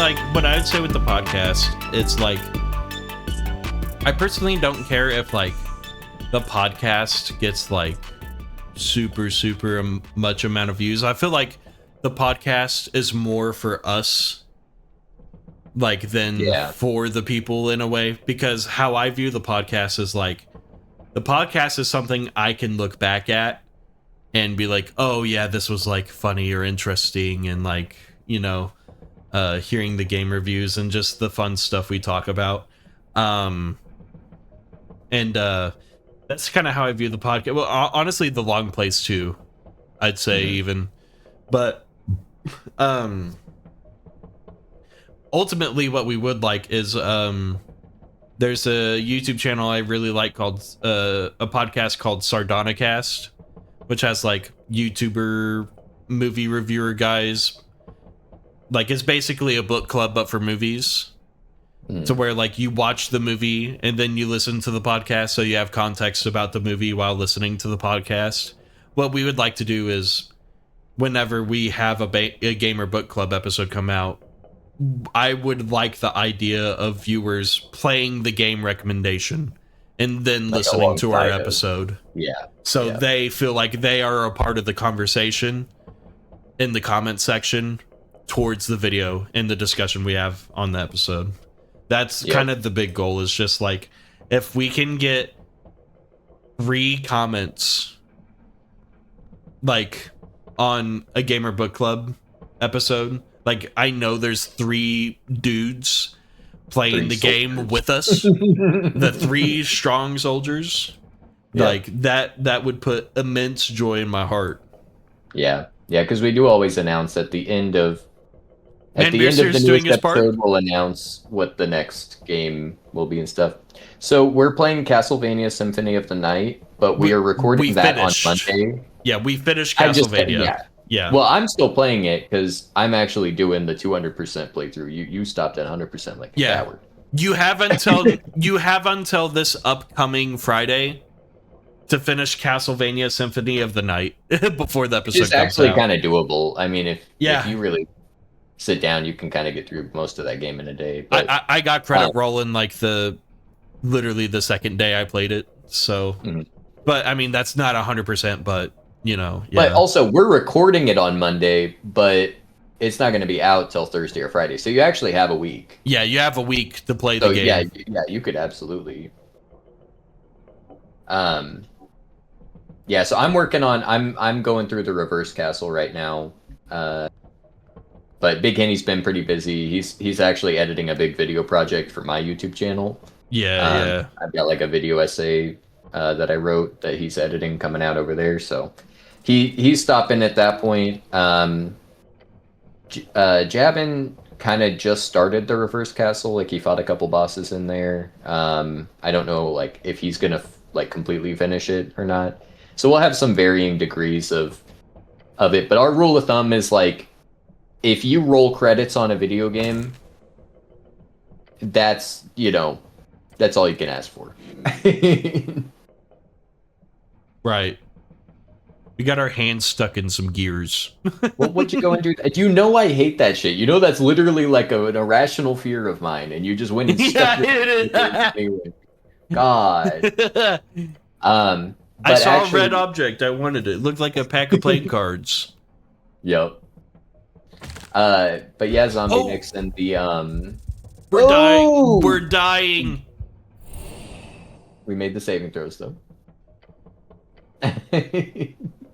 like what I'd say with the podcast, it's like I personally don't care if like the podcast gets like super much amount of views. I feel like the podcast is more for us like than for the people in a way, because how I view the podcast is like the podcast is something I can look back at and be like, oh yeah, this was like funny or interesting, and like, you know, hearing the game reviews and just the fun stuff we talk about. That's kind of how I view the podcast. Well, honestly, the long plays too, I'd say even. But ultimately what we would like is there's a YouTube channel I really like called a podcast called Sardonicast, which has like YouTuber movie reviewer guys. Like it's basically a book club but for movies. To where like you watch the movie and then you listen to the podcast, so you have context about the movie while listening to the podcast. What we would like to do is whenever we have a gamer book club episode come out, I would like the idea of viewers playing the game recommendation and then like listening to our episode. So they feel like they are a part of the conversation in the comment section towards the video and the discussion we have on the episode. That's kind of the big goal, is just like if we can get 3 comments like on a gamer book club episode, like I know there's 3 dudes playing the game with us, the 3 strong soldiers, like that would put immense joy in my heart. Because we do always announce at the end of the newest episode, we'll announce what the next game will be and stuff. So we're playing Castlevania Symphony of the Night, but we are recording that on Monday. Yeah, we finished Castlevania. Well, I'm still playing it because I'm actually doing the 200% playthrough. You stopped at 100% like a coward. You have until this upcoming Friday to finish Castlevania Symphony of the Night before the episode comes out. It's actually kind of doable. I mean, if you really sit down, you can kind of get through most of that game in a day. But I got credit rolling like literally the second day I played it. So, but I mean, that's not 100%, but you know, But also we're recording it on Monday, but it's not going to be out till Thursday or Friday. So you actually have a week. Yeah, you have a week to play the game. Yeah, you could absolutely. So I'm working on. I'm going through the Reverse Castle right now. But Big Henny's been pretty busy. He's actually editing a big video project for my YouTube channel. I've got like a video essay that I wrote that he's editing coming out over there. So he's stopping at that point. Jabin kind of just started the Reverse Castle. Like he fought a couple bosses in there. I don't know like if he's gonna like completely finish it or not. So we'll have some varying degrees of it. But our rule of thumb is like, if you roll credits on a video game, that's all you can ask for. Right. We got our hands stuck in some gears. Well, what'd you go and do? You know I hate that shit. You know that's literally like an irrational fear of mine, and you just went and stuck it. God. I saw a red object. I wanted it. It looked like a pack of playing cards. Yep. But yeah, Zombie Nixon, We're dying. We made the saving throws though.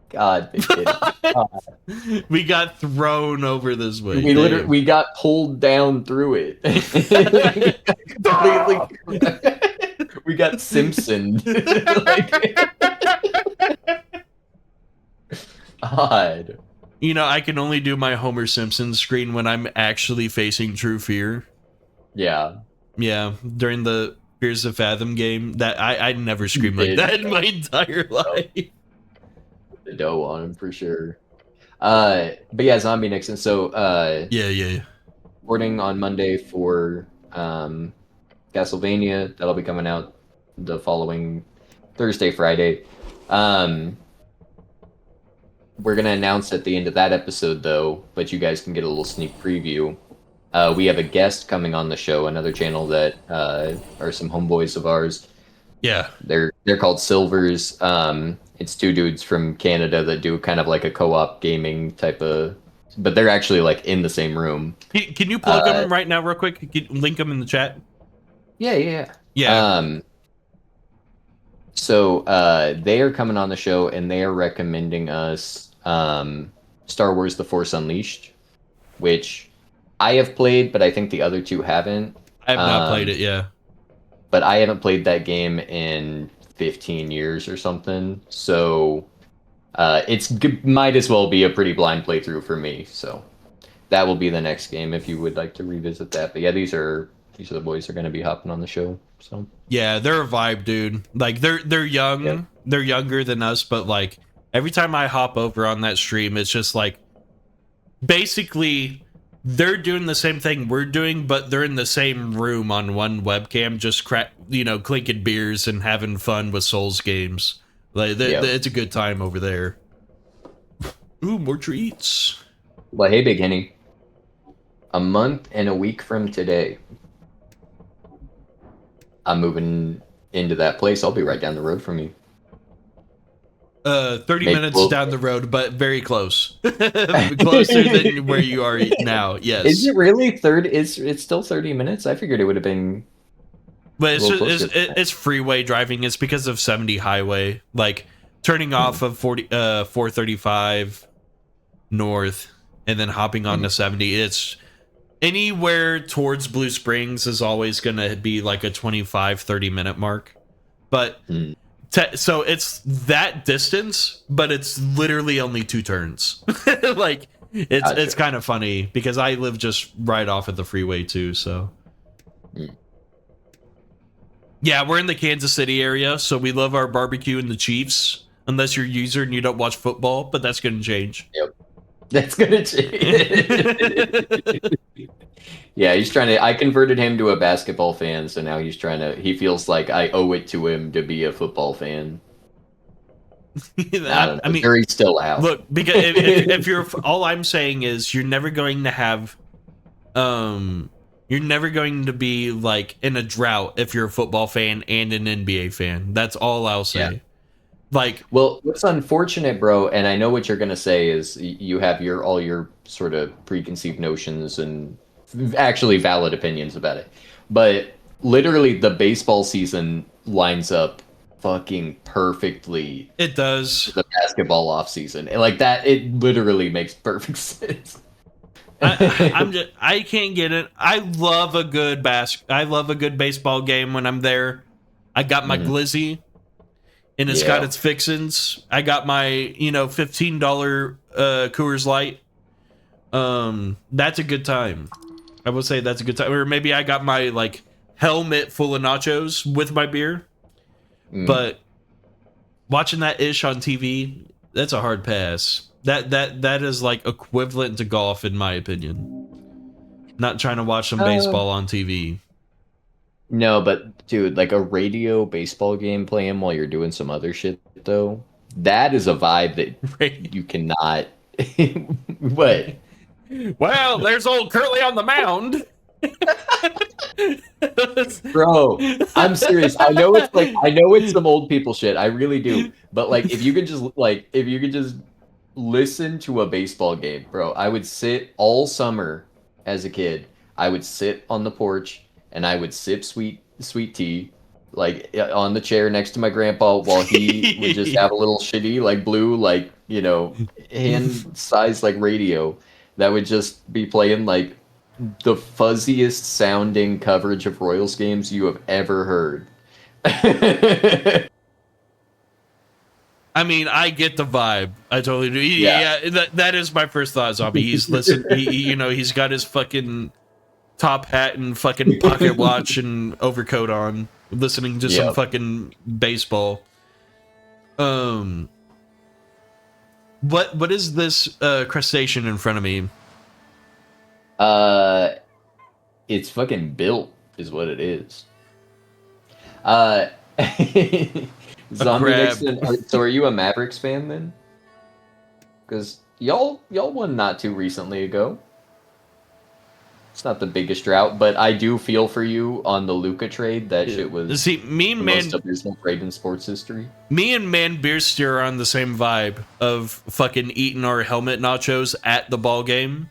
God, they did it. We got thrown over this way. We got pulled down through it. We got Simpsoned. God. You know, I can only do my Homer Simpson screen when I'm actually facing true fear. Yeah. Yeah, during the Fears of Fathom game, that I'd never screamed like that in my entire life. The dough on him for sure. But yeah, Zombie Nixon. So yeah. Recording on Monday for Castlevania. That'll be coming out the following Thursday, Friday. We're gonna announce at the end of that episode though, but you guys can get a little sneak preview. We have a guest coming on the show, another channel that are some homeboys of ours. Yeah. They're called Silvers. It's two dudes from Canada that do kind of like a co-op gaming type of, but they're actually like in the same room. Can you plug them right now real quick? Link them in the chat? Yeah. Yeah. So they are coming on the show and they are recommending us Star Wars The Force Unleashed, which I have played, but I think the other two haven't. I have not played it, yeah. But I haven't played that game in 15 years or something. So might as well be a pretty blind playthrough for me. So that will be the next game if you would like to revisit that. But yeah, these are the boys that are going to be hopping on the show. So yeah, they're a vibe, dude. Like they're young, Yep. They're younger than us, but like every time I hop over on that stream, it's just like basically they're doing the same thing we're doing, but they're in the same room on one webcam, just clinking beers and having fun with Souls games. Like it's a good time over there. Ooh, more treats. Well, hey, Big Henny. A month and a week from today, I'm moving into that place. I'll be right down the road from you. 30 minutes down the road, but very close. Closer than where you are now. Yes. Is it really it's still 30 minutes? I figured it would have been. But it's freeway driving. It's because of 70 highway, like turning off of 435 north and then hopping on to 70. It's anywhere towards Blue Springs is always going to be like a 25-30 minute mark. But so it's that distance, but it's literally only 2 turns. Like it's kind of funny because I live just right off of the freeway too, so yeah, we're in the Kansas City area, so we love our barbecue and the Chiefs, unless you're a user and you don't watch football, but that's going to change. Yep. That's going to change. Yeah, I converted him to a basketball fan, so now he feels like I owe it to him to be a football fan. I mean, he's still out. Look, because if you're, all I'm saying is you're never going to have, you're never going to be like in a drought if you're a football fan and an NBA fan. That's all I'll say. Yeah. Like, well, what's unfortunate, bro, and I know what you're gonna say is you have all your sort of preconceived notions and actually valid opinions about it, but literally the baseball season lines up fucking perfectly. It does. The basketball off season, and like that, it literally makes perfect sense. I can't get it. I love a good baseball game when I'm there. I got my glizzy, and it's got its fixins. I got my $15 Coors Light. That's a good time. I would say that's a good time. Or maybe I got my like helmet full of nachos with my beer. But watching that ish on TV, that's a hard pass. That is like equivalent to golf in my opinion. Not trying to watch some baseball on TV. No, but dude, like a radio baseball game playing while you're doing some other shit though, that is a vibe that you cannot. What? Well, there's old Curly on the mound. Bro, I'm serious. I know it's some old people shit. I really do. But like if you could just listen to a baseball game, bro. I would sit all summer as a kid. I would sit on the porch and I would sip sweet tea, like on the chair next to my grandpa while he would just have a little shitty, like blue, like, hand size like radio that would just be playing like the fuzziest sounding coverage of Royals games you have ever heard. I mean, I get the vibe. I totally do. Yeah, that is my first thought. Zombie. He's he's got his fucking top hat and fucking pocket watch and overcoat on, listening to some fucking baseball. What is this crustacean in front of me? It's fucking built, is what it is. Zombie Nixon. So, are you a Mavericks fan then? Because y'all won not too recently ago. It's not the biggest drought, but I do feel for you on the Luka trade. That shit was See, me the and most abysmal trade in sports history. Me and Man Beer Steer are on the same vibe of fucking eating our helmet nachos at the ball game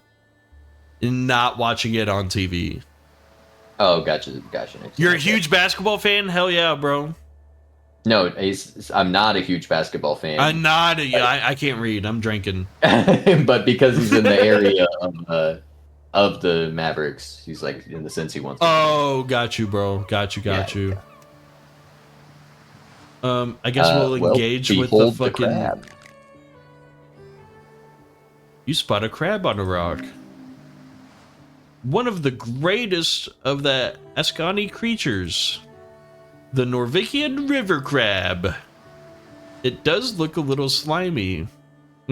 and not watching it on TV. Oh, gotcha. You're a huge basketball fan? Hell yeah, bro. No, I'm not a huge basketball fan. I'm not. I can't read. I'm drinking. But because he's in the area of the Mavericks, he's like in the sense he wants. Oh, got you, bro. Got you. I guess we'll engage with the fucking. Crab. You spot a crab on a rock. One of the greatest of the Ascani creatures, the Norwegian river crab. It does look a little slimy.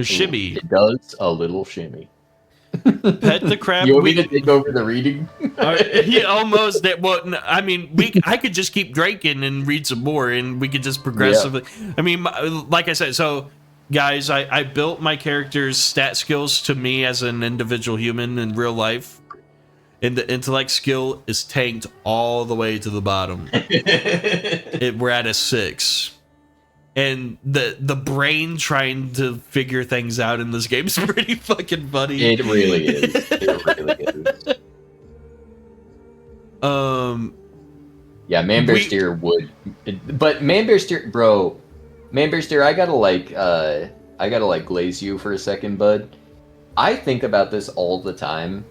Shimmy. It does a little shimmy. Pet the crab. You want me to take over the reading? Yeah, almost. Well, I mean, I could just keep drinking and read some more, and we could just progressively. Yeah. I mean, like I said, so guys, I built my character's stat skills to me as an individual human in real life, and the intellect skill is tanked all the way to the bottom. We're at a 6. And the brain trying to figure things out in this game is pretty fucking funny. It really is. Yeah, Man Bear Steer would, but Man Bear Steer, bro, Man Bear Steer, I gotta glaze you for a second, bud. I think about this all the time.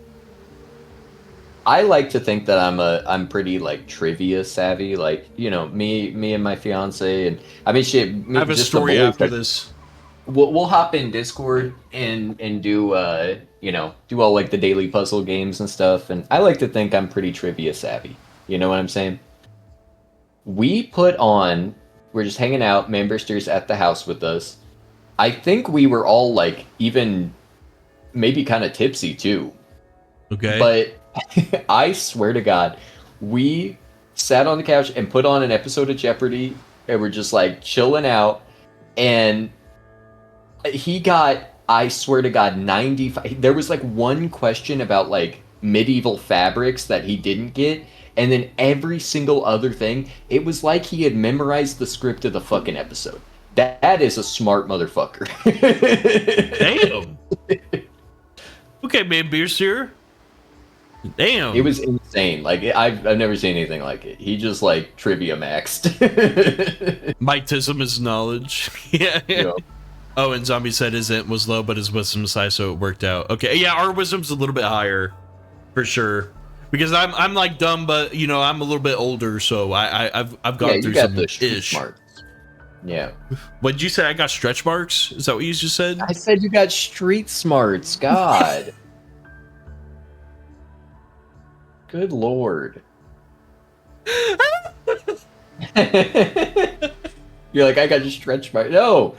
I like to think that I'm pretty like trivia savvy, like, you know, me and my fiance, and I mean shit. I have a story after this. We'll hop in Discord and do you know, do all like the daily puzzle games and stuff, and I like to think I'm pretty trivia savvy. You know what I'm saying? We're just hanging out. Man Bear Steer's at the house with us. I think we were all like even maybe kind of tipsy too. Okay, but. I swear to God, we sat on the couch and put on an episode of Jeopardy, and we're just like chilling out, and he got, I swear to God, 95. There was like one question about like medieval fabrics that he didn't get, and then every single other thing, it was like he had memorized the script of the fucking episode. That is a smart motherfucker. Damn. Okay, Man Beer Steer. Damn. It was insane. Like, I've never seen anything like it. He just, like, trivia maxed. Mightism is knowledge. Yeah. Yep. Oh, and Zombie said his int was low, but his wisdom's high, so it worked out. Okay, yeah, our wisdom's a little bit higher. For sure. Because I'm like dumb, but, you know, I'm a little bit older, so I've gone through some ish. Smarts. Yeah. What did you say? I got stretch marks? Is that what you just said? I said you got street smarts. God. Good Lord. You're like, I got just stretch marks. No.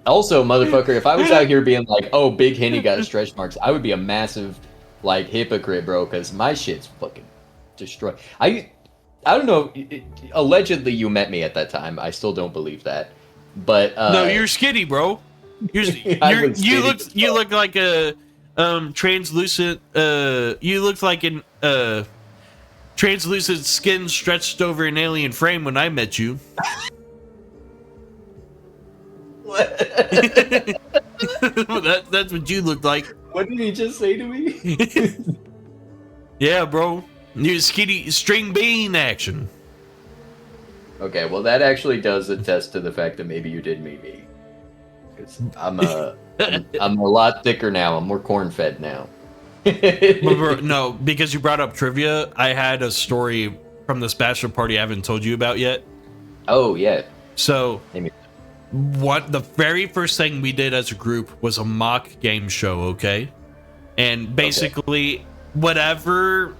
Also, motherfucker, if I was out here being like, oh, Big Henny got stretch marks, I would be a massive, like, hypocrite, bro, because my shit's fucking destroyed. I don't know. Allegedly, you met me at that time. I still don't believe that. But no, you're skinny, bro. You look like a translucent. You looked like an translucent skin stretched over an alien frame when I met you. That's what you looked like. What did he just say to me? Yeah, bro. You're skinny string bean action. Okay, well that actually does attest to the fact that maybe you did meet me. Because I'm a lot thicker now. I'm more corn fed now. No, because you brought up trivia, I had a story from this bachelor party I haven't told you about yet. Oh yeah. So the very first thing we did as a group was a mock game show, okay? And basically whatever,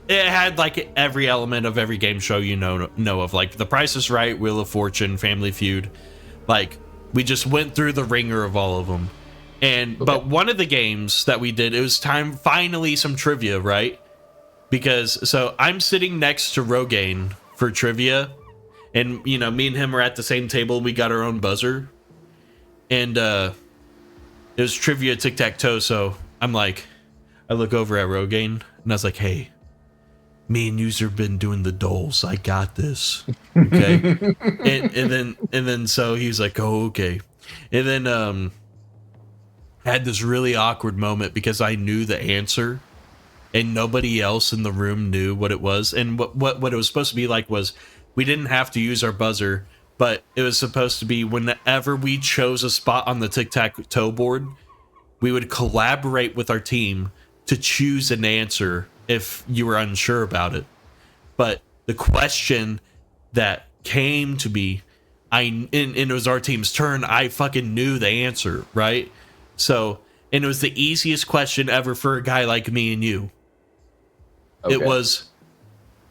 it had like every element of every game show you know of, like The Price is Right, Wheel of Fortune, Family Feud. Like, we just went through the ringer of all of them. And but one of the games that we did, it was time finally some trivia, right? Because so I'm sitting next to Rogaine for trivia, and you know, me and him are at the same table. We got our own buzzer, and it was trivia tic-tac-toe. So I'm like, I look over at Rogaine and I was like, hey, me and you've been doing the doles. I got this. Okay. and then so he was like, oh, okay. And then had this really awkward moment because I knew the answer and nobody else in the room knew what it was. And what it was supposed to be like was we didn't have to use our buzzer, but it was supposed to be whenever we chose a spot on the tic-tac-toe board, we would collaborate with our team to choose an answer if you were unsure about it. But the question that came to me, and it was our team's turn, I fucking knew the answer, right? So, and it was the easiest question ever for a guy like me and you. Okay. It was,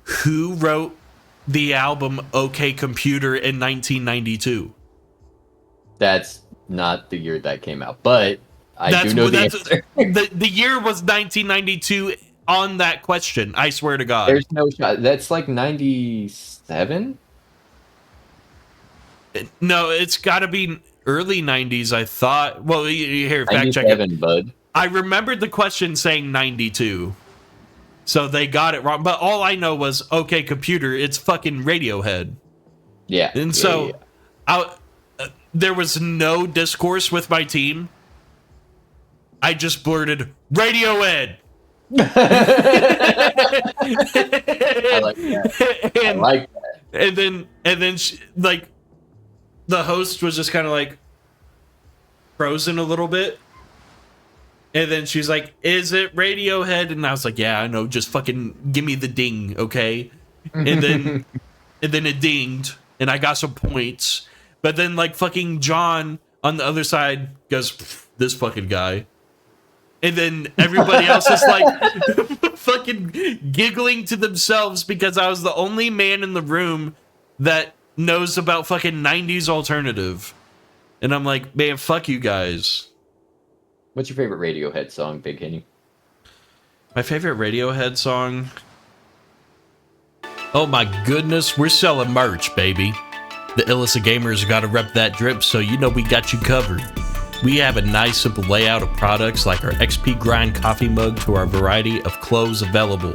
who wrote the album OK Computer in 1992? That's not the year that came out, but I do know the answer. The year was 1992 on that question. I swear to God. There's no shot. That's like 97? No, it's got to be early 90s, I thought. Well, here, fact check it. Bud. I remembered the question saying 92. So they got it wrong. But all I know was, OK Computer, it's fucking Radiohead. Yeah. And so there was no discourse with my team. I just blurted, Radiohead. I like that. I like that. And then she, like, the host was just kind of like frozen a little bit. And then she's like, is it Radiohead? And I was like, yeah, I know. Just fucking give me the ding, okay? And then it dinged, and I got some points. But then, like, fucking John on the other side goes, this fucking guy. And then everybody else is like fucking giggling to themselves because I was the only man in the room that knows about fucking 90s alternative. And I'm like, man, fuck you guys. What's your favorite Radiohead song, Big Henny? My favorite Radiohead song? Oh my goodness, we're selling merch, baby. The illest of gamers got to rep that drip, so you know we got you covered. We have a nice simple layout of products like our XP Grind coffee mug to our variety of clothes available.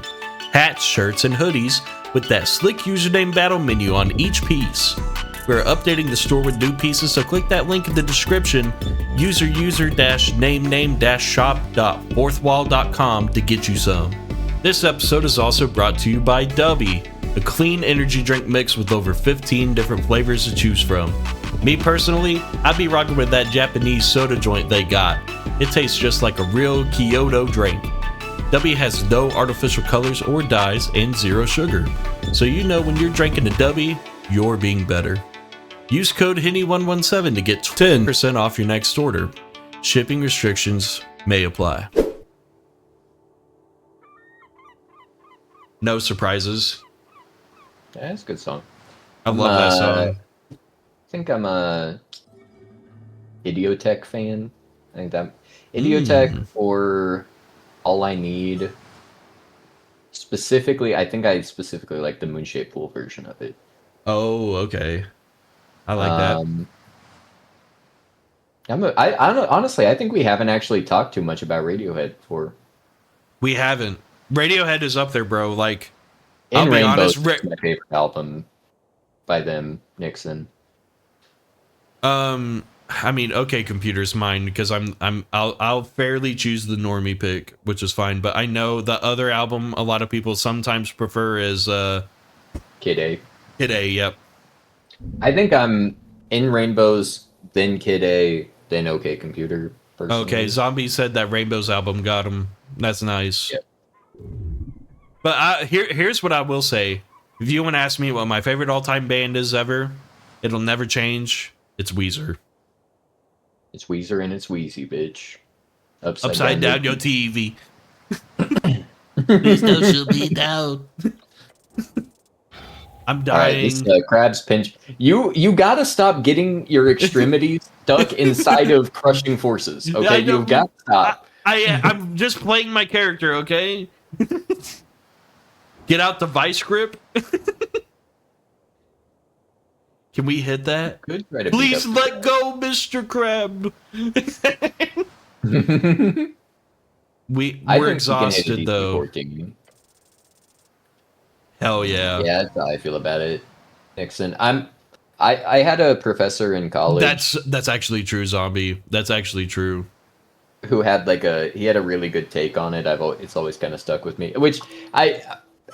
Hats, shirts, and hoodies with that slick username battle menu on each piece. We're updating the store with new pieces, so click that link in the description, user-name-shop.fourthwall.com to get you some. This episode is also brought to you by Dubby, a clean energy drink mix with over 15 different flavors to choose from. Me personally, I'd be rocking with that Japanese soda joint they got. It tastes just like a real Kyoto drink. Dubby has no artificial colors or dyes and zero sugar. So you know when you're drinking a Dubby, you're being better. Use code HENNY117 to get 10% off your next order. Shipping restrictions may apply. No surprises. Yeah, that's a good song. I love that song. I think I'm a Idiotech fan. I think that Idiotech or All I Need. Specifically, I think I specifically like the Moonshaped Pool version of it. Oh, okay. I like that. I don't know. Honestly, I think we haven't actually talked too much about Radiohead before. We haven't. Radiohead is up there, bro. Like, I'll be honest, my favorite album by them, Nixon. I mean, OK Computer's mine because I'll fairly choose the normie pick, which is fine. But I know the other album a lot of people sometimes prefer is Kid A. Kid A, yep. I think I'm In Rainbows, then Kid A, then OK Computer. Personally. Okay, Zombie said that Rainbows album got him. That's nice. Yep. But here's what I will say. If you want to ask me what my favorite all-time band is ever, it'll never change. It's Weezer. It's Weezer and it's Wheezy, bitch. Upside down your TV. Please don't shoot me down. I'm dying. All right, this crab's pinch. You gotta stop getting your extremities stuck inside of crushing forces. Okay, you've got to stop. I'm just playing my character. Okay. Get out the vice grip. Can we hit that? Please let go, Mr. Crab. we're exhausted though. 14. Hell yeah. Yeah, that's how I feel about it, Nixon. I had a professor in college. That's actually true, Zombie. That's actually true. Who had he had a really good take on it. It's always kind of stuck with me. Which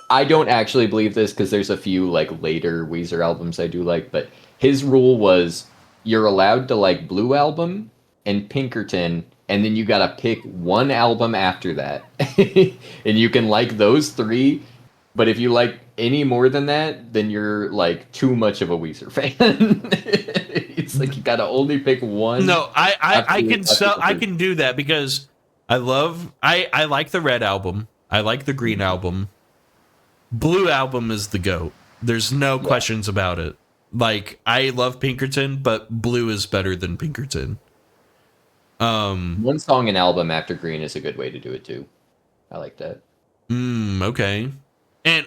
I don't actually believe this because there's a few like later Weezer albums I do like, but his rule was you're allowed to like Blue Album and Pinkerton, and then you gotta pick one album after that, and you can like those three. But if you like any more than that, then you're like too much of a Weezer fan. It's like you gotta only pick one. No, I can do that because I like the Red Album. I like the Green Album. Blue Album is the GOAT. There's no questions about it. Like, I love Pinkerton, but Blue is better than Pinkerton. One song and album after Green is a good way to do it too. I like that. Okay. And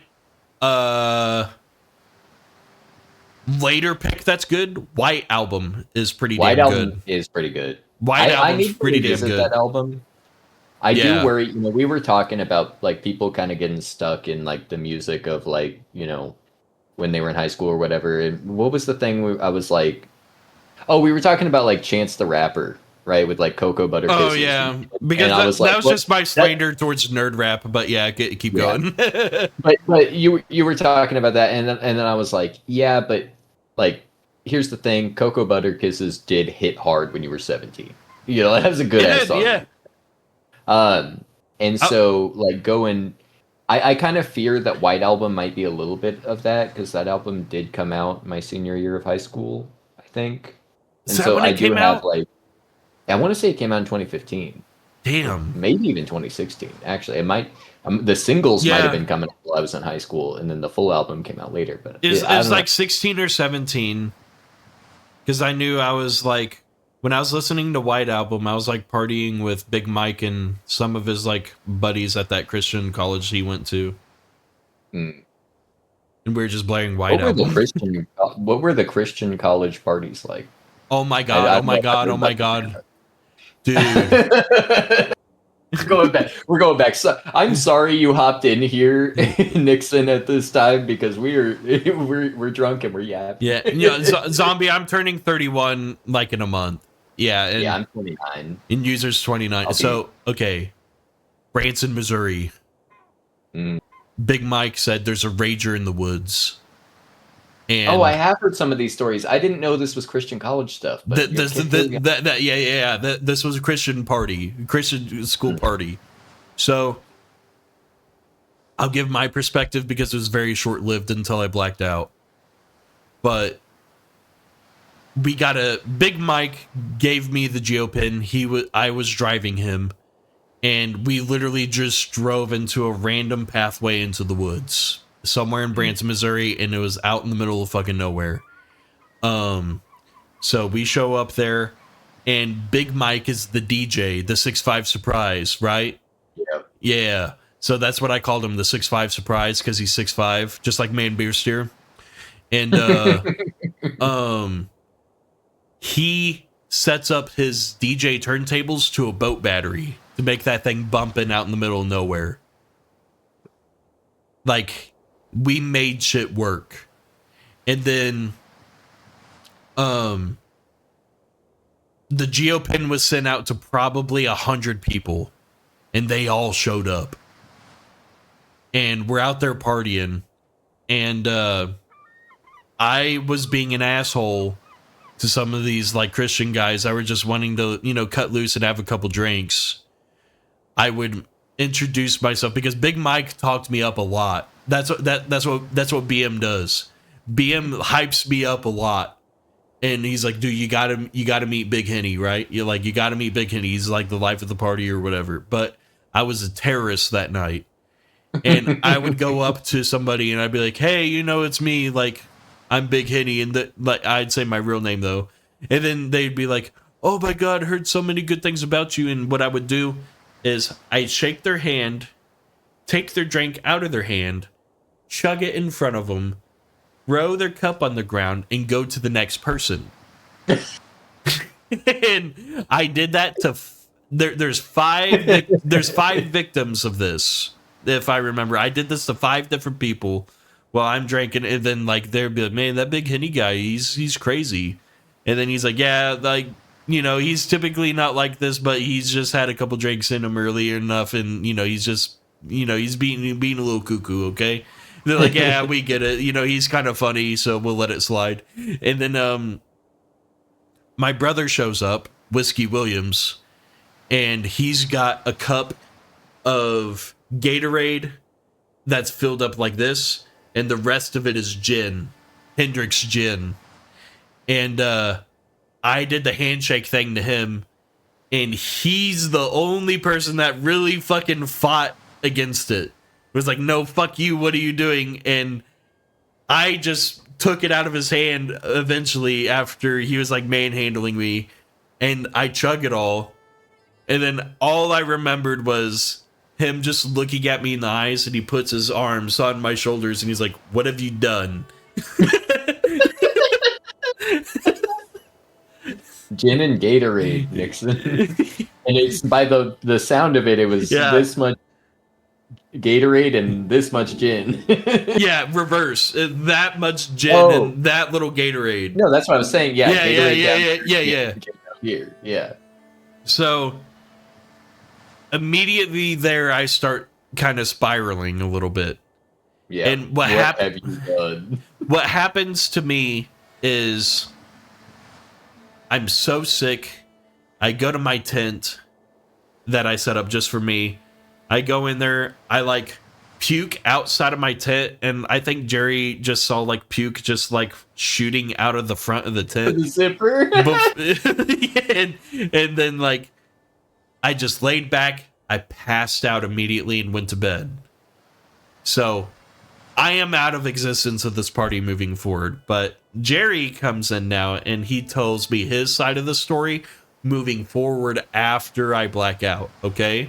later pick that's good. White Album is pretty damn good. White Album is pretty good. White Album's pretty damn good. That album. I do worry, we were talking about like people kind of getting stuck in like the music of like, when they were in high school or whatever. And what was the thing I was like, we were talking about like Chance the Rapper, right? With like Cocoa Butter Kisses. Oh yeah, because that was just my slander towards nerd rap. But yeah, keep going. but you were talking about that, and then I was like, yeah, but like here's the thing: Cocoa Butter Kisses did hit hard when you were 17. That was a good ass song. Yeah. And so like going. I kind of fear that White Album might be a little bit of that because that album did come out my senior year of high school, I think. And so when it came out? I want to say it came out in 2015. Damn. Maybe even 2016. Actually, it might. The singles might have been coming out while I was in high school, and then the full album came out later. But it was like 16 or 17, because I knew I was like. When I was listening to White Album, I was like partying with Big Mike and some of his like buddies at that Christian college he went to. And we were just blaring White Album. What were the Christian college parties like? Oh my god, oh my god, oh my god. Dude. We're going back. So, I'm sorry you hopped in here, Nixon, at this time because we're drunk and we're yapping. Yeah, Zombie, I'm turning 31 like in a month. Yeah, I'm 29. And User's 29. So, okay. Branson, Missouri. Big Mike said there's a rager in the woods. And I have heard some of these stories. I didn't know this was Christian college stuff. But this was a Christian party, Christian school party. So I'll give my perspective because it was very short-lived until I blacked out. But Big Mike gave me the geopin. I was driving him, and we literally just drove into a random pathway into the woods somewhere in Branson, Missouri, and it was out in the middle of fucking nowhere. So we show up there, and Big Mike is the DJ, the 6'5" surprise, right? Yep. Yeah. So that's what I called him, the 6'5" surprise, because he's 6'5", just like Man Beer Steer. And he sets up his DJ turntables to a boat battery to make that thing bumping out in the middle of nowhere. Like, we made shit work. And then the geopin was sent out to probably 100 people, and they all showed up. And we're out there partying, and I was being an asshole to some of these like Christian guys that were just wanting to, cut loose and have a couple drinks. I would introduce myself because Big Mike talked me up a lot. That's what BM does. BM hypes me up a lot. And he's like, dude, you gotta meet Big Henny, right? You gotta meet Big Henny. He's like the life of the party or whatever. But I was a terrorist that night. And I would go up to somebody and I'd be like, hey, it's me, like, I'm Big Henny, and I'd say my real name though. And then they'd be like, oh my god, I heard so many good things about you. And what I would do is I'd shake their hand, take their drink out of their hand, chug it in front of them, throw their cup on the ground, and go to the next person. And I did that there's there's 5 victims of this, if I remember. I did this to 5 different people while I'm drinking, and then like they'd be like, man, that big Henny guy, he's crazy. And then he's like, yeah, like, you know, he's typically not like this, but he's just had a couple drinks in him earlier enough, and you know, he's just, you know, he's being a little cuckoo, okay? They're like, yeah, we get it. You know, he's kind of funny, so we'll let it slide. And then my brother shows up, Whiskey Williams, and he's got a cup of Gatorade that's filled up like this, and the rest of it is gin, Hendrick's gin. And I did the handshake thing to him, and he's the only person that really fucking fought against it. It was like, no, fuck you, what are you doing? And I just took it out of his hand eventually after he was like manhandling me, and I chug it all. And then all I remembered was him just looking at me in the eyes, and he puts his arms on my shoulders and he's like, what have you done? Gin and Gatorade, Nixon. And it's by the sound of it, it was this much Gatorade and this much gin. Yeah, reverse. That much gin and that little Gatorade. No, that's what I was saying. Yeah, yeah. Here, yeah. So immediately there, I start kind of spiraling a little bit. Yeah. And what have you done? What happens to me is I'm so sick. I go to my tent that I set up just for me. I go in there. I like puke outside of my tent, and I think Jerry just saw like puke just like shooting out of the front of the tent. The zipper. and then like I just laid back. I passed out immediately and went to bed. So I am out of existence of this party moving forward. But Jerry comes in now, and he tells me his side of the story moving forward after I black out, okay?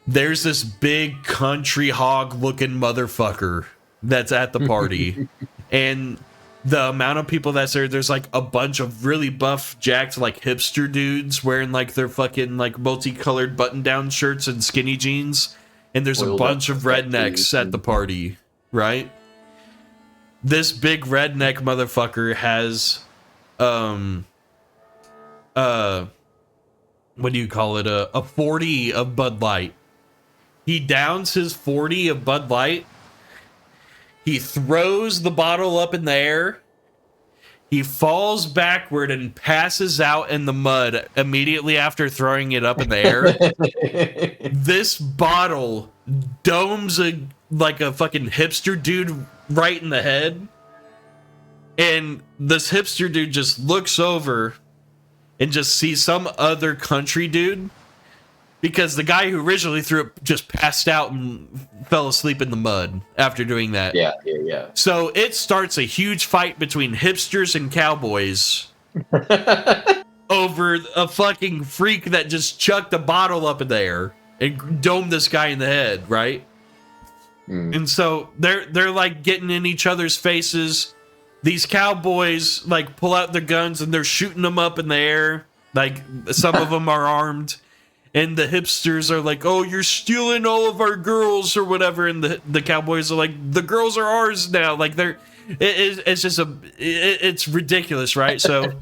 There's this big country hog looking motherfucker that's at the party. And the amount of people that's there, there's like a bunch of really buff, jacked, like hipster dudes wearing like their fucking like multicolored button down shirts and skinny jeans. And there's a bunch of rednecks at the party, right? This big redneck motherfucker has, what do you call it? A 40 of Bud Light. He downs his 40 of Bud Light. He throws the bottle up in the air. He falls backward and passes out in the mud immediately after throwing it up in the air. This bottle domes like a fucking hipster dude right in the head. And this hipster dude just looks over and just sees some other country dude. Because the guy who originally threw it just passed out and fell asleep in the mud after doing that. Yeah. So it starts a huge fight between hipsters and cowboys over a fucking freak that just chucked a bottle up in the air and domed this guy in the head, right? And so they're like getting in each other's faces. These cowboys like pull out their guns and they're shooting them up in the air. Like some of them are armed. And the hipsters are like, oh, you're stealing all of our girls or whatever. And the cowboys are like, the girls are ours now. Like it's just it's ridiculous, right? So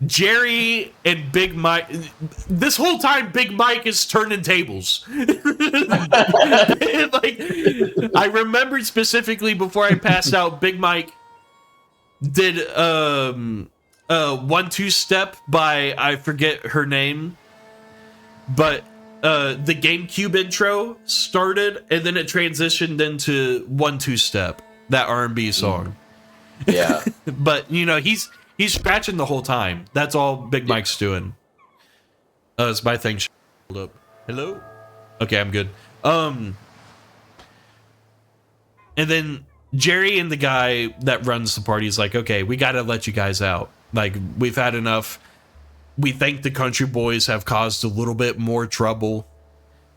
Jerry and Big Mike, this whole time Big Mike is turning tables. Like, I remembered specifically before I passed out, Big Mike did 1-2 step by, I forget her name, but the GameCube intro started and then it transitioned into 1-2 step, that R&B song. Yeah. But you know, he's scratching the whole time. That's all Big Mike's doing. It's my thing. Hold up. Hello? Okay, I'm good. And then Jerry and the guy that runs the party is like, okay, we gotta let you guys out. Like, we've had enough. We think the country boys have caused a little bit more trouble.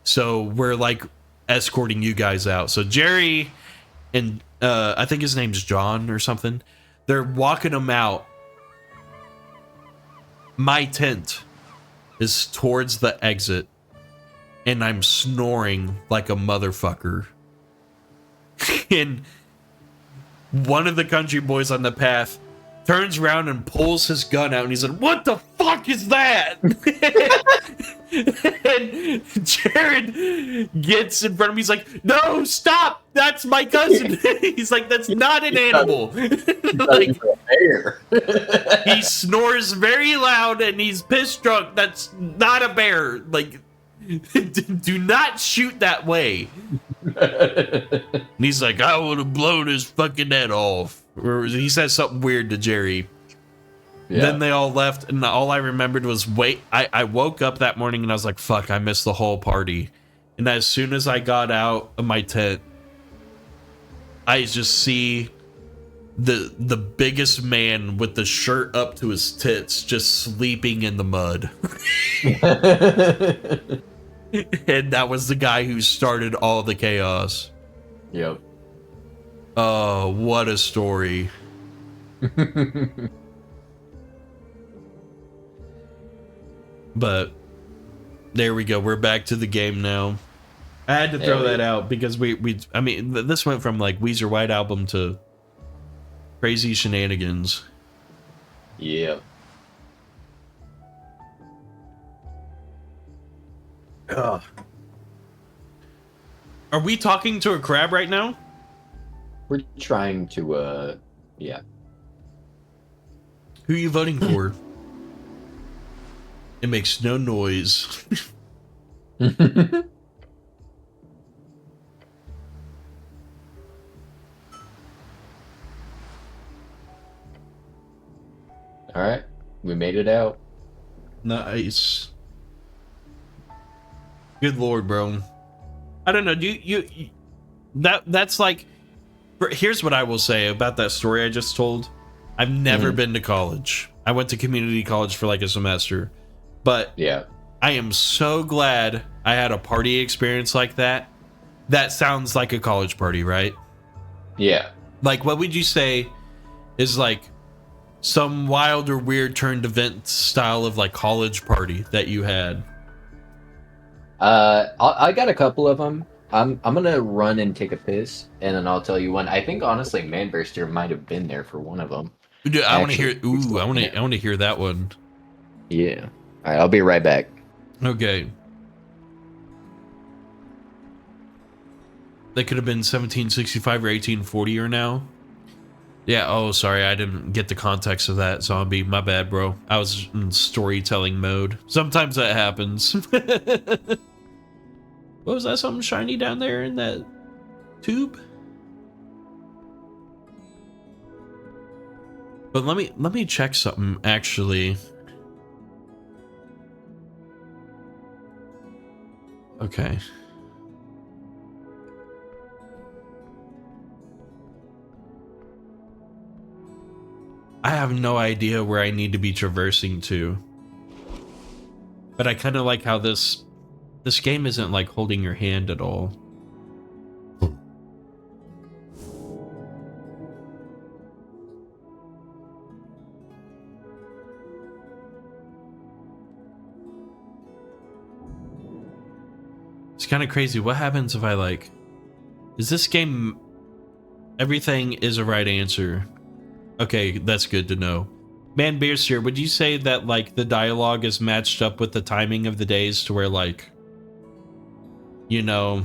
So we're like escorting you guys out. So Jerry and I think his name's John or something. They're walking him out my tent is towards the exit, and I'm snoring like a motherfucker. And one of the country boys on the path turns around and pulls his gun out, and he's like, "What the fuck is that?" And Jared gets in front of me. He's like, "No, stop! That's my cousin." He's like, "That's not an animal." Like, he snores very loud and he's pissed drunk. That's not a bear. Like, do not shoot that way. And he's like, "I would have blown his fucking head off." Or he says something weird to Jerry. Yeah. Then they all left, and all I remembered was I woke up that morning and I was like, fuck, I missed the whole party. And as soon as I got out of my tent, I just see the biggest man with the shirt up to his tits just sleeping in the mud. And that was the guy who started all the chaos. Yep. Oh, what a story. But there we go. We're back to the game now. I had to throw that out because I mean, this went from like Weezer White Album to crazy shenanigans. Yeah. Ugh. Are we talking to a crab right now? We're trying to, yeah. Who are you voting for? It makes no noise. All right, we made it out. Nice. Good lord, bro. I don't know. That's like. Here's what I will say about that story I just told. I've never been to college. I went to community college for like a semester. But yeah, I am so glad I had a party experience like that. That sounds like a college party, right? Yeah. Like, what would you say is like some wild or weird turned event style of like college party that you had? I got a couple of them. I'm gonna run and take a piss, and then I'll tell you one. I think honestly, Manburster might have been there for one of them. Dude, I want to hear. Ooh, I want to hear that one. Yeah. All right, I'll be right back. Okay. That could have been 1765 or 1840 or now. Yeah, oh, sorry, I didn't get the context of that, zombie. My bad, bro. I was in storytelling mode. Sometimes that happens. What was that, something shiny down there in that tube? But let me check something, actually. Okay. I have no idea where I need to be traversing to. But I kind of like how this game isn't like holding your hand at all. It's kind of crazy. What happens if I like... Is this game... Everything is a right answer. Okay, that's good to know. Man, Beerster, would you say that like the dialogue is matched up with the timing of the days to where like... You know...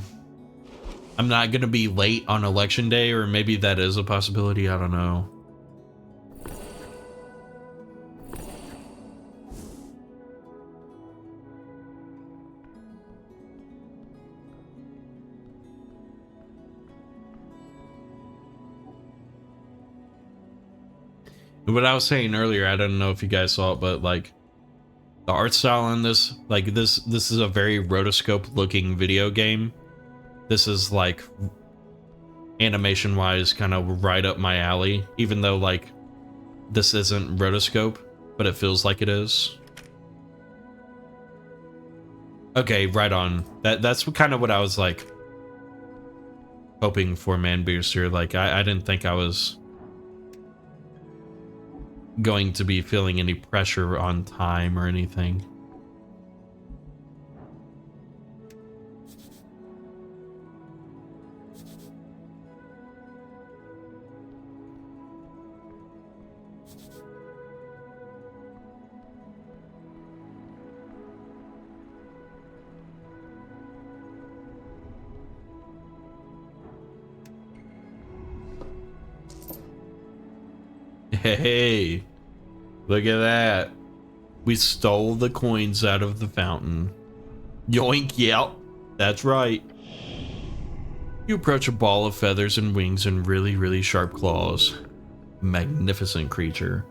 I'm not gonna be late on election day, or maybe that is a possibility, I don't know. What I was saying earlier, I don't know if you guys saw it, but like the art style on this, like this is a very rotoscope looking video game. This is like animation wise kind of right up my alley, even though like this isn't rotoscope, but it feels like it is. Okay, right on. That's kind of what I was like hoping for, Man Booster. Like I didn't think I was going to be feeling any pressure on time or anything. Hey, look at that. We stole the coins out of the fountain. Yoink, yep. That's right. You approach a ball of feathers and wings and really, really sharp claws. Magnificent creature.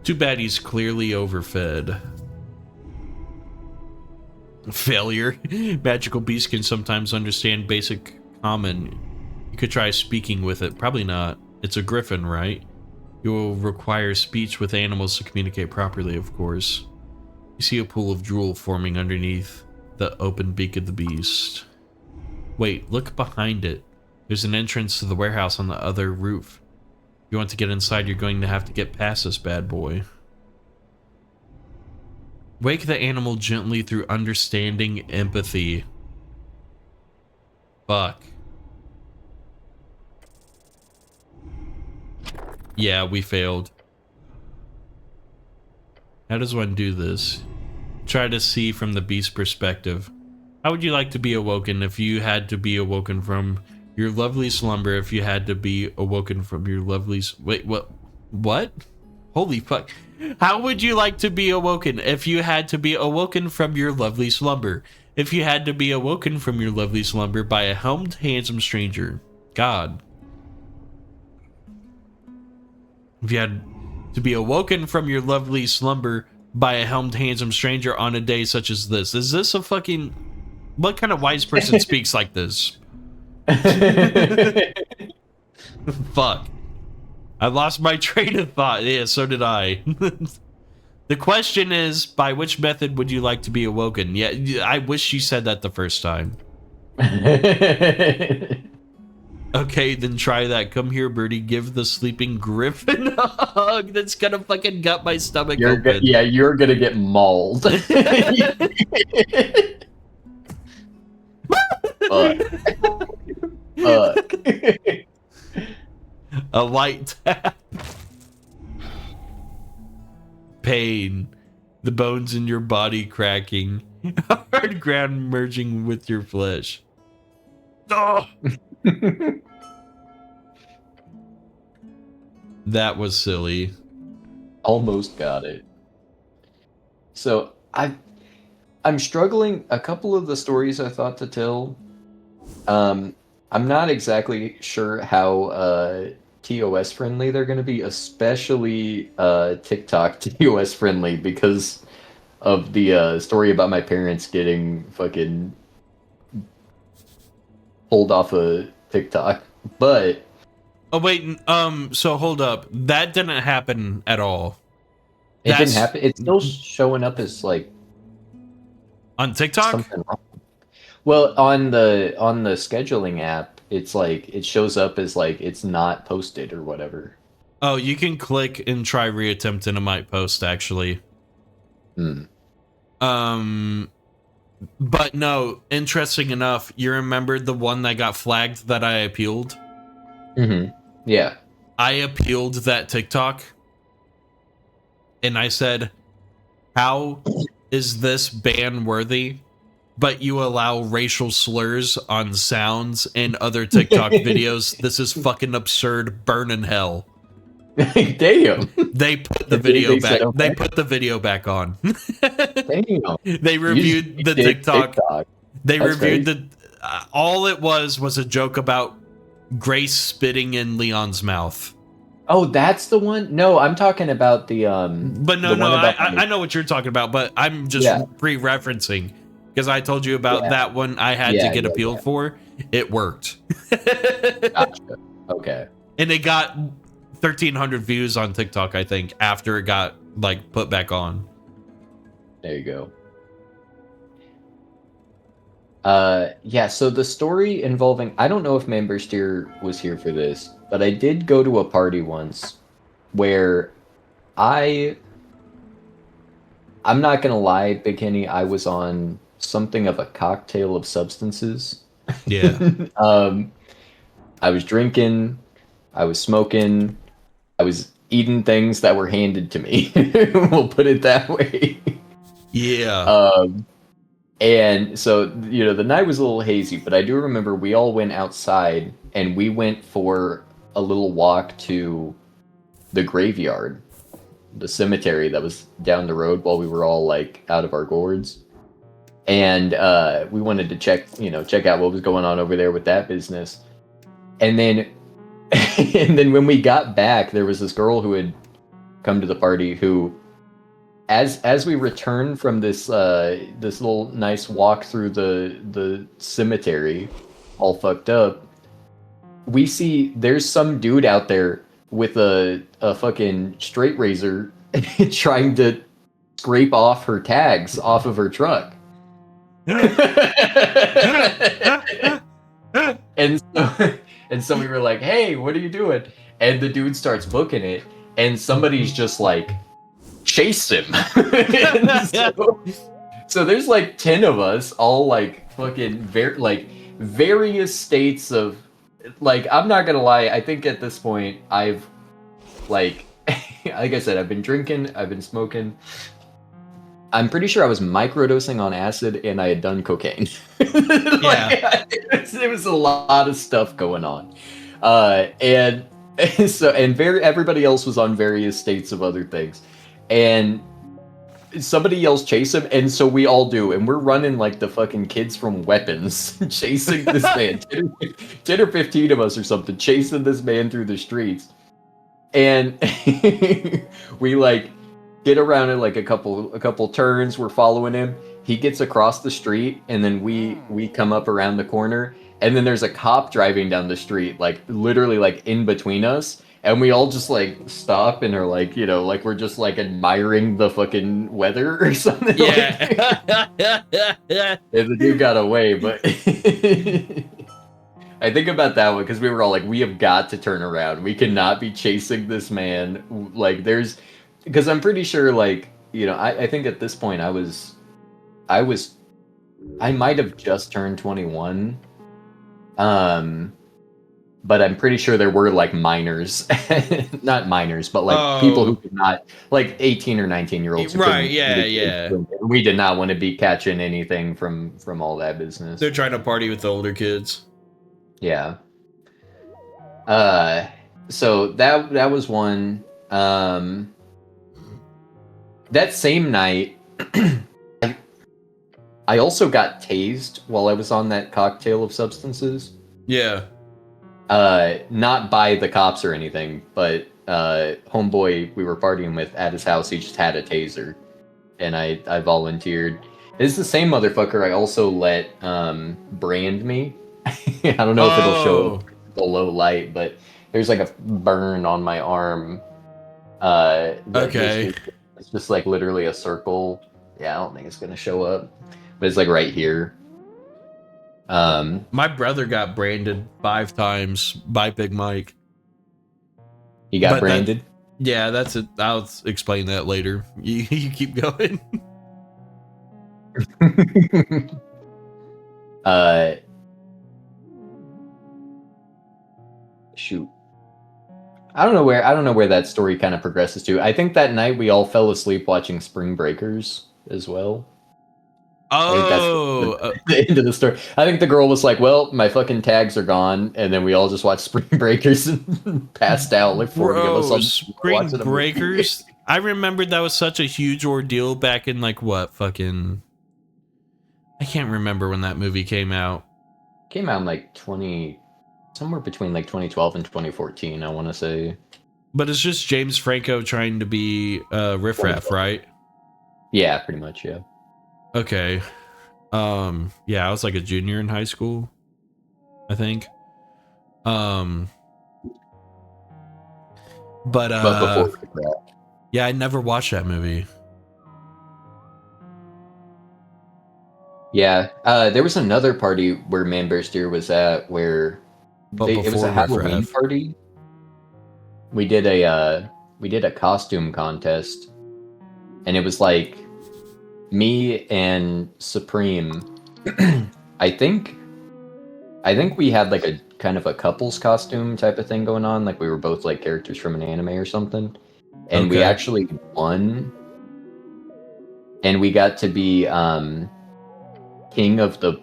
Too bad he's clearly overfed. Failure. Magical beasts can sometimes understand basic common. You could try speaking with it. Probably not. It's a griffin, right? You will require speech with animals to communicate properly, of course. You see a pool of drool forming underneath the open beak of the beast. Wait, look behind it. There's an entrance to the warehouse on the other roof. If you want to get inside, you're going to have to get past this bad boy. Wake the animal gently through understanding empathy. Fuck. Yeah, we failed. How does one do this? Try to see from the beast's perspective. How would you like to be awoken if you had to be awoken from your lovely slumber? If you had to be awoken from your lovely... Wait, what? What? Holy fuck. How would you like to be awoken if you had to be awoken from your lovely slumber? If you had to be awoken from your lovely slumber by a helmed, handsome stranger. God. If you had to be awoken from your lovely slumber by a helmed, handsome stranger on a day such as this. Is this a fucking... What kind of wise person speaks like this? Fuck. I lost my train of thought. Yeah, so did I. The question is, by which method would you like to be awoken? Yeah, I wish she said that the first time. Okay, then try that. Come here, birdie. Give the sleeping griffin a hug. That's gonna fucking gut my stomach open. Yeah, you're gonna get mauled. A light tap. Pain. The bones in your body cracking. Hard ground merging with your flesh. Oh! That was silly. Almost got it. So I'm struggling. A couple of the stories I thought to tell. I'm not exactly sure how TOS friendly they're going to be, especially TikTok TOS friendly, because of the story about my parents getting fucking pulled off of TikTok. But oh wait, so hold up. That didn't happen at all. It didn't happen. It's still showing up as like on TikTok? Something wrong. Well, on the scheduling app, it's like it shows up as like it's not posted or whatever. Oh, you can click and try reattempt and it might post actually. But no, interesting enough, you remembered the one that got flagged that I appealed? Yeah. I appealed that TikTok. And I said, how is this ban worthy? But you allow racial slurs on sounds and other TikTok videos. This is fucking absurd. Burn in hell. Damn. They put the video back. Okay. They put the video back on. Damn. They reviewed the TikTok. They That's reviewed crazy. all it was a joke about Grace spitting in Leon's mouth. Oh, that's the one? No, I'm talking about the But no, I know what you're talking about, but I'm just re-referencing because I told you about that one I had to get appealed for. It worked. Gotcha. Okay. And it got 1,300 views on TikTok, I think, after it got like put back on. There you go. Yeah, so the story involving, I don't know if Member Steer was here for this, but I did go to a party once where I'm not gonna lie, Big Henny, I was on something of a cocktail of substances. Yeah. I was drinking, I was smoking, I was eating things that were handed to me. We'll put it that way. Yeah. And so, the night was a little hazy, but I do remember we all went outside and we went for a little walk to the graveyard, the cemetery that was down the road while we were all like out of our gourds. And we wanted to check out what was going on over there with that business. And then and then when we got back, there was this girl who had come to the party who, as we returned from this little nice walk through the cemetery, all fucked up, we see there's some dude out there with a fucking straight razor trying to scrape off her tags off of her truck. And so we were like, hey, what are you doing? And the dude starts booking it, and somebody's just like, chase him. so there's like 10 of us, all like fucking various states of, like, I'm not gonna lie, I think at this point I've like I said, I've been drinking, I've been smoking. I'm pretty sure I was microdosing on acid and I had done cocaine. It was a lot of stuff going on. And everybody else was on various states of other things. And somebody yells chase him, and so we all do, and we're running like the fucking kids from Weapons, chasing this man. 10 or 15 of us or something, chasing this man through the streets. And we like get around it like a couple turns, we're following him. He gets across the street, and then we come up around the corner, and then there's a cop driving down the street, like literally like in between us, and we all just like stop and are like, like we're just like admiring the fucking weather or something. Yeah. And the dude got away, but I think about that one because we were all like, we have got to turn around. We cannot be chasing this man. Like because I'm pretty sure, like, I think at this point I might have just turned 21. But I'm pretty sure there were like minors, not minors, but like people who could not, like 18 or 19-year-olds. Right, yeah. We did not want to be catching anything from all that business. They're trying to party with the older kids. Yeah. So that was one. That same night, I also got tased while I was on that cocktail of substances. Yeah. Not by the cops or anything, but homeboy we were partying with at his house, he just had a taser, and I volunteered. It's the same motherfucker I also let brand me. I don't know if it'll show the low light, but there's like a burn on my arm. Okay. It's just like literally a circle. Yeah, I don't think it's gonna show up, but it's like right here. My brother got branded 5 times by Big Mike. He got branded? Yeah, that's it. I'll explain that later. You keep going. Shoot. I don't know where that story kind of progresses to. I think that night we all fell asleep watching Spring Breakers as well. Oh, the end of the story. I think the girl was like, well, my fucking tags are gone, and then we all just watched Spring Breakers and passed out like 40 of us. Spring Breakers? I remembered that was such a huge ordeal back in like what fucking... I can't remember when that movie came out. Came out in like somewhere between like 2012 and 2014, I want to say. But it's just James Franco trying to be Riff Raff, right? Yeah, pretty much, yeah. Okay. Yeah, I was like a junior in high school, I think. But before yeah, I never watched that movie. Yeah, there was another party where Man Bear Steer was at where it was a Halloween party. We did a costume contest, and it was like me and Supreme. I think we had like a kind of a couples costume type of thing going on, like we were both like characters from an anime or something, and we actually won, and we got to be king of the,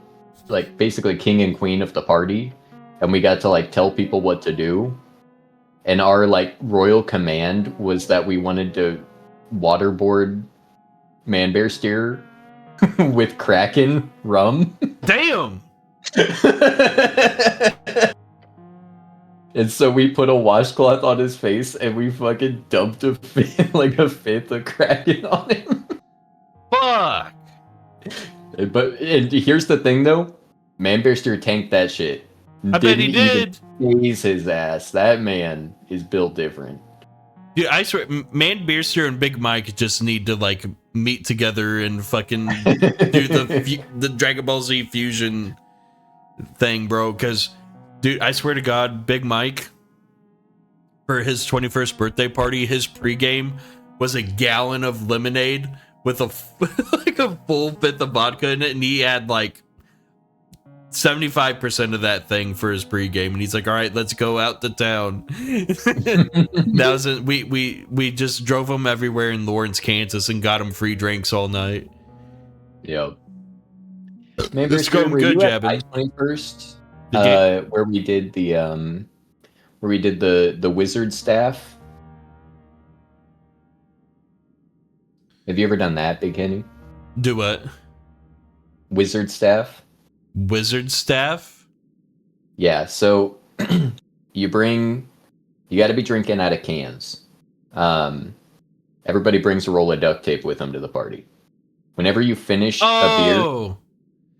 like, basically king and queen of the party, and we got to like tell people what to do. And our like royal command was that we wanted to waterboard Man Bear Steer with Kraken rum. Damn. And so we put a washcloth on his face and we fucking dumped a fifth of Kraken on him. Fuck. But and here's the thing though, Man Bear Steer tanked that shit. I bet he did. Phase his ass. That man is built different. Dude, I swear, Man Beerster and Big Mike just need to like meet together and fucking do the Dragon Ball Z fusion thing, bro. Because, dude, I swear to God, Big Mike, for his 21st birthday party, his pregame was a gallon of lemonade with a like a full fifth of vodka in it, and he had like 75% of that thing for his pregame, and he's like, all right, let's go out to town. That was it. We just drove him everywhere in Lawrence, Kansas, and got him free drinks all night. Yep. It's going good, Jabbin. 21st, where we did the wizard staff. Have you ever done that, Big Henny? Do what? Wizard staff. Wizard staff? Yeah, so you got to be drinking out of cans. Everybody brings a roll of duct tape with them to the party. Whenever you finish a beer,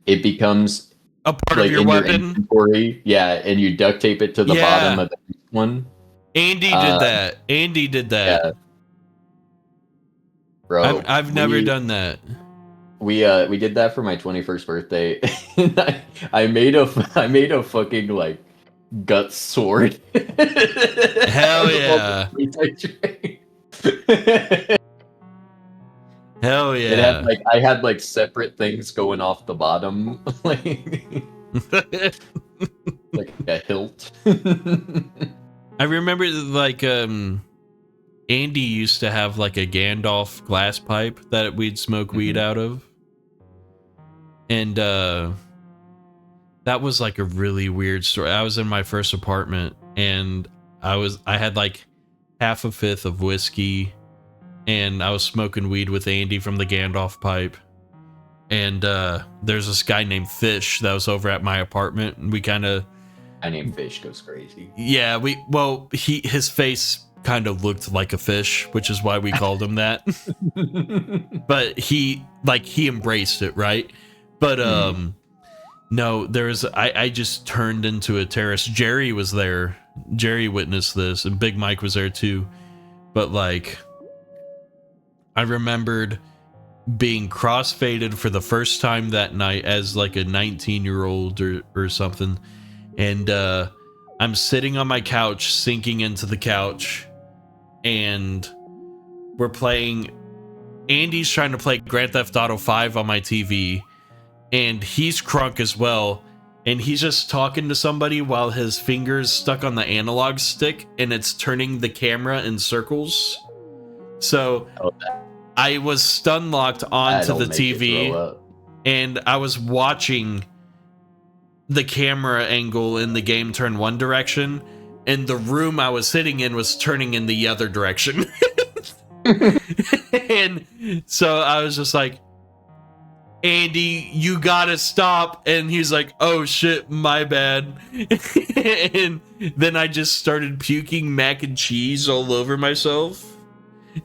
it becomes a part like of your in weapon. Your inventory. Yeah, and you duct tape it to the bottom of the one. Andy did that. Andy did that. Yeah. Bro, I've never done that. We did that for my 21st birthday. And I made a fucking like gut sword. Hell yeah. Hell yeah. It had like I had like separate things going off the bottom, like a hilt. I remember like Andy used to have like a Gandalf glass pipe that we'd smoke weed out of. And that was like a really weird story. I was in my first apartment and I had like half a fifth of whiskey and I was smoking weed with Andy from the Gandalf pipe. And there's this guy named Fish that was over at my apartment, and we kind of... I named Fish goes crazy. Yeah, his face kind of looked like a fish, which is why we called him that. But he embraced it, right? But no, I just turned into a terrorist. Jerry was there. Jerry witnessed this, and Big Mike was there too. But like, I remembered being crossfaded for the first time that night as like a 19-year-old or something. And I'm sitting on my couch, sinking into the couch, and we're playing. Andy's trying to play Grand Theft Auto 5 on my TV, and he's crunk as well. And he's just talking to somebody while his finger's stuck on the analog stick, and it's turning the camera in circles. So I was stun locked onto the TV, and I was watching the camera angle in the game turn one direction, and the room I was sitting in was turning in the other direction. And so I was just like, Andy, you gotta stop. And he's like, oh shit, my bad. And then I just started puking mac and cheese all over myself.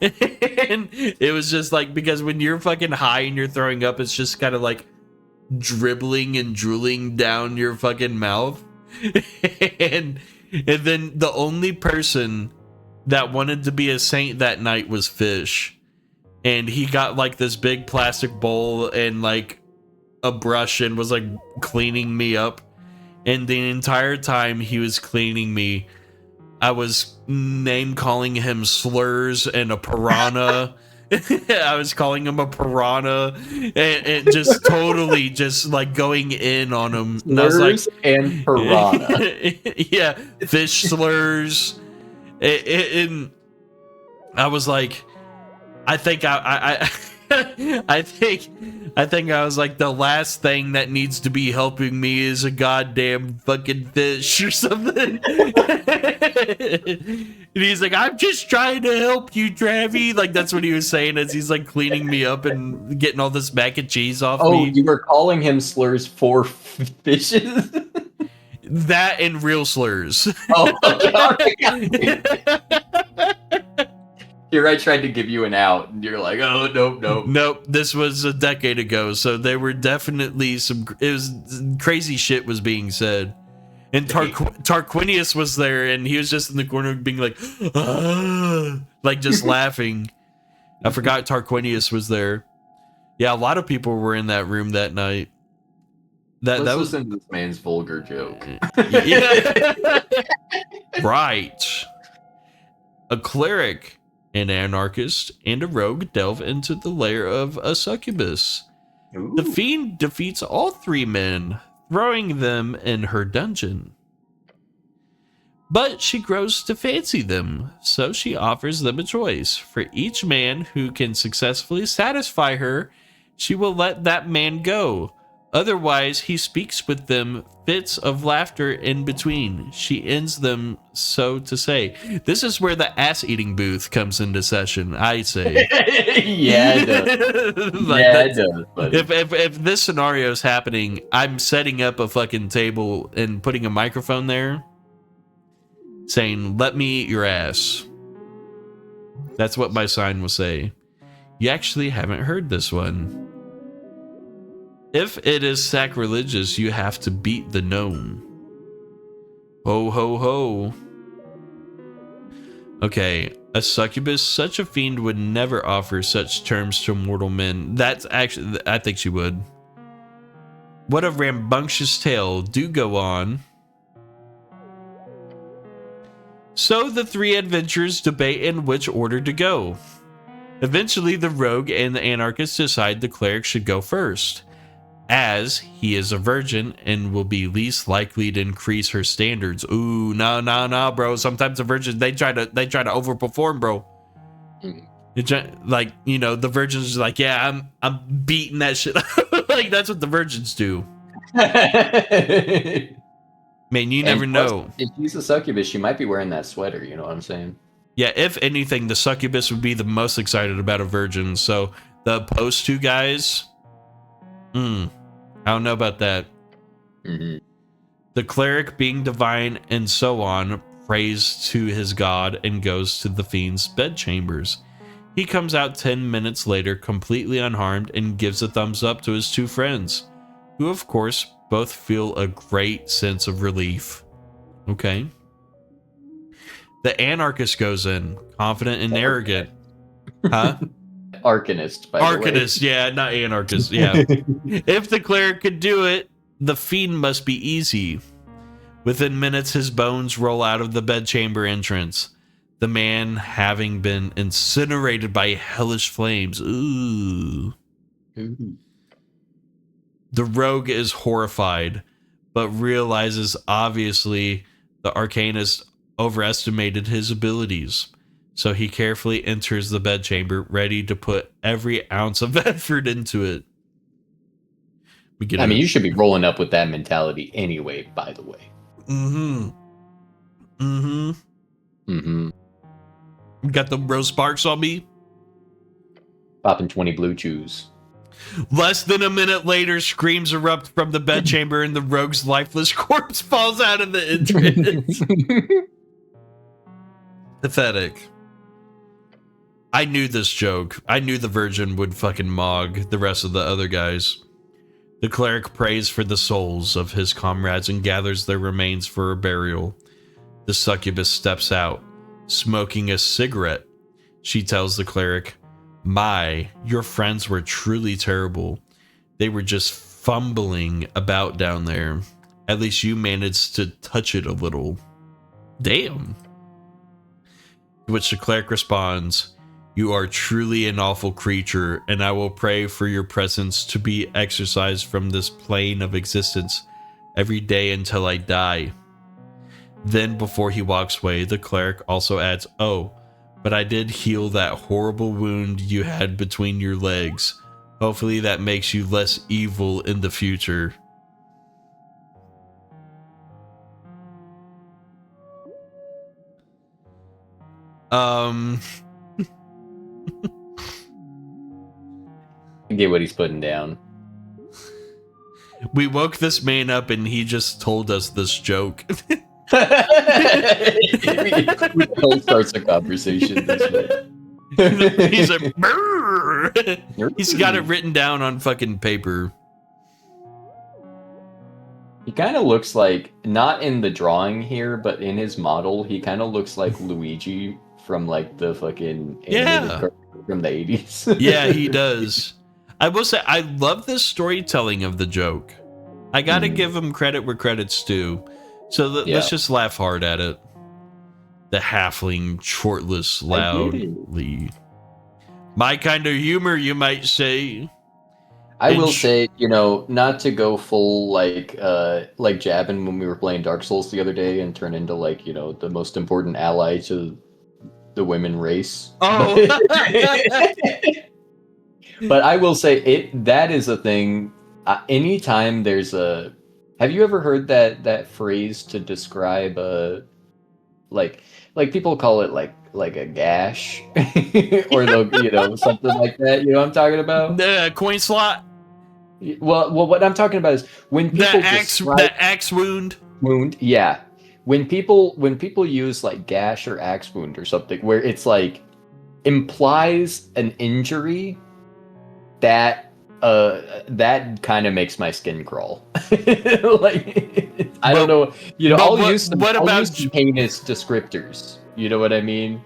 And it was just like, because when you're fucking high and you're throwing up, it's just kind of like dribbling and drooling down your fucking mouth. And then the only person that wanted to be a saint that night was Fish. And he got like this big plastic bowl and like a brush and was like cleaning me up. And the entire time he was cleaning me, I was name calling him slurs and a piranha. I was calling him a piranha and just totally just like going in on him. Slurs and I was like, and piranha. Yeah, fish slurs. And I was like, I think I I think I was like, the last thing that needs to be helping me is a goddamn fucking fish or something. And he's like, I'm just trying to help you, Travi. Like, that's what he was saying as he's like cleaning me up and getting all this mac and cheese off me. Oh, you were calling him slurs for fishes? That and real slurs. Oh, okay. Here I tried to give you an out, and you're like, oh, nope. Nope, this was a decade ago, so there were definitely crazy shit was being said. And Tarquinius was there, and he was just in the corner being like, like just laughing. I forgot Tarquinius was there. Yeah, a lot of people were in that room that night. Let's listen to this man's vulgar joke. Yeah. Right. A cleric, an anarchist, and a rogue delve into the lair of a succubus. Ooh. The fiend defeats all three men, throwing them in her dungeon. But she grows to fancy them, so she offers them a choice. For each man who can successfully satisfy her, she will let that man go. Otherwise, he speaks with them, fits of laughter in between. She ends them, so to say. This is where the ass-eating booth comes into session, I say. Yeah, it does. Like, yeah, it does. Buddy. If this scenario is happening, I'm setting up a fucking table and putting a microphone there, saying, "Let me eat your ass." That's what my sign will say. You actually haven't heard this one. If it is sacrilegious, you have to beat the gnome. Ho, ho, ho. Okay, a succubus, such a fiend would never offer such terms to mortal men. That's actually, I think she would. What a rambunctious tale. Do go on. So the three adventurers debate in which order to go. Eventually, the rogue and the anarchist decide the cleric should go first, as he is a virgin and will be least likely to increase her standards. Ooh, no, bro. Sometimes the virgins they try to overperform, bro. Like, you know, the virgins are like, yeah, I'm beating that shit. Like, that's what the virgins do. Man, you never know. If she's a succubus, she might be wearing that sweater. You know what I'm saying? Yeah, if anything, the succubus would be the most excited about a virgin. So the opposed two guys, I don't know about that. Mm-hmm. The cleric, being divine and so on, prays to his god and goes to the fiend's bedchambers. He comes out 10 minutes later, completely unharmed, and gives a thumbs up to his two friends, who, of course, both feel a great sense of relief. Okay. The anarchist goes in, confident and arrogant. Huh? Arcanist, by the way. Arcanist, yeah, not anarchist, yeah. If the cleric could do it, the fiend must be easy. Within minutes, his bones roll out of the bedchamber entrance, the man having been incinerated by hellish flames. Ooh. The rogue is horrified, but realizes obviously the arcanist overestimated his abilities. So he carefully enters the bedchamber, ready to put every ounce of effort into it. You should be rolling up with that mentality anyway, by the way. Got the rose sparks on me? Popping 20 blue chews. Less than a minute later, screams erupt from the bedchamber and the rogue's lifeless corpse falls out of the entrance. Pathetic. I knew this joke. I knew the virgin would fucking mog the rest of the other guys. The cleric prays for the souls of his comrades and gathers their remains for a burial. The succubus steps out, smoking a cigarette. She tells the cleric, your friends were truly terrible. They were just fumbling about down there. At least you managed to touch it a little. Damn. To which the cleric responds, you are truly an awful creature, and I will pray for your presence to be exorcised from this plane of existence every day until I die. Then, before he walks away, the cleric also adds, but I did heal that horrible wound you had between your legs. Hopefully that makes you less evil in the future. I get what he's putting down. We woke this man up and he just told us this joke. He starts a conversation this way. He's like, "Brr." He's got it written down on fucking paper. He kind of looks like, not in the drawing here, but in his model, he kind of looks like Luigi from like the fucking animated cartoon from the 80s. Yeah, he does. I will say, I love the storytelling of the joke. I gotta give him credit where credit's due. So let's just laugh hard at it. The halfling, shortless, loudly. My kind of humor, you might say. I will say, you know, not to go full like jabbing when we were playing Dark Souls the other day and turn into like, you know, the most important ally to the women race. Oh. But I will say that is a thing. Anytime there's a, have you ever heard that phrase to describe a, like people call it like a gash, or you know, something like that. You know what I'm talking about? The coin slot. Well, what I'm talking about is when people the axe wound. Yeah, when people use like gash or axe wound or something, where it's like implies an injury, that kind of makes my skin crawl. Like, I don't know, you know, I'll use some heinous descriptors, you know what I mean?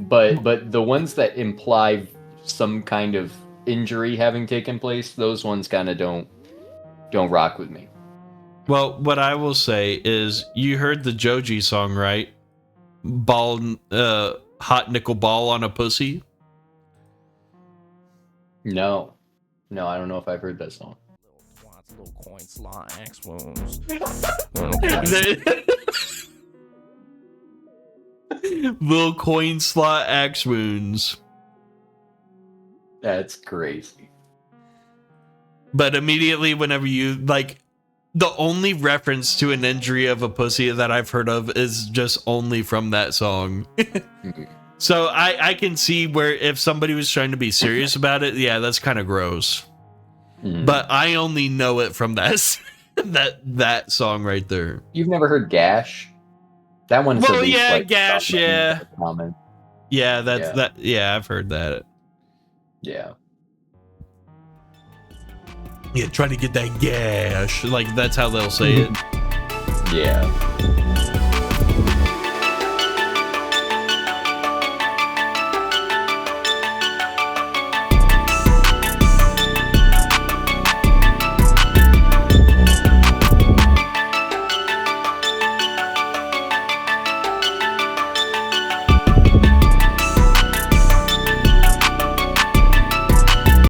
But the ones that imply some kind of injury having taken place, those ones kind of don't rock with me. Well, what I will say is, you heard the Joji song, right? Hot nickel ball on a pussy. No, I don't know if I've heard that song. Little coin slot, axe wounds. Little coin slot axe wounds. That's crazy. But immediately, whenever you like, the only reference to an injury of a pussy that I've heard of is just only from that song. So I can see where if somebody was trying to be serious about it, yeah, that's kind of gross. But I only know it from that song right there. You've never heard gash? That one's well, yeah, like, gash, yeah. Common. Yeah, that. Yeah, I've heard that. Yeah. Yeah, try to get that gash. Like, that's how they'll say it. Yeah.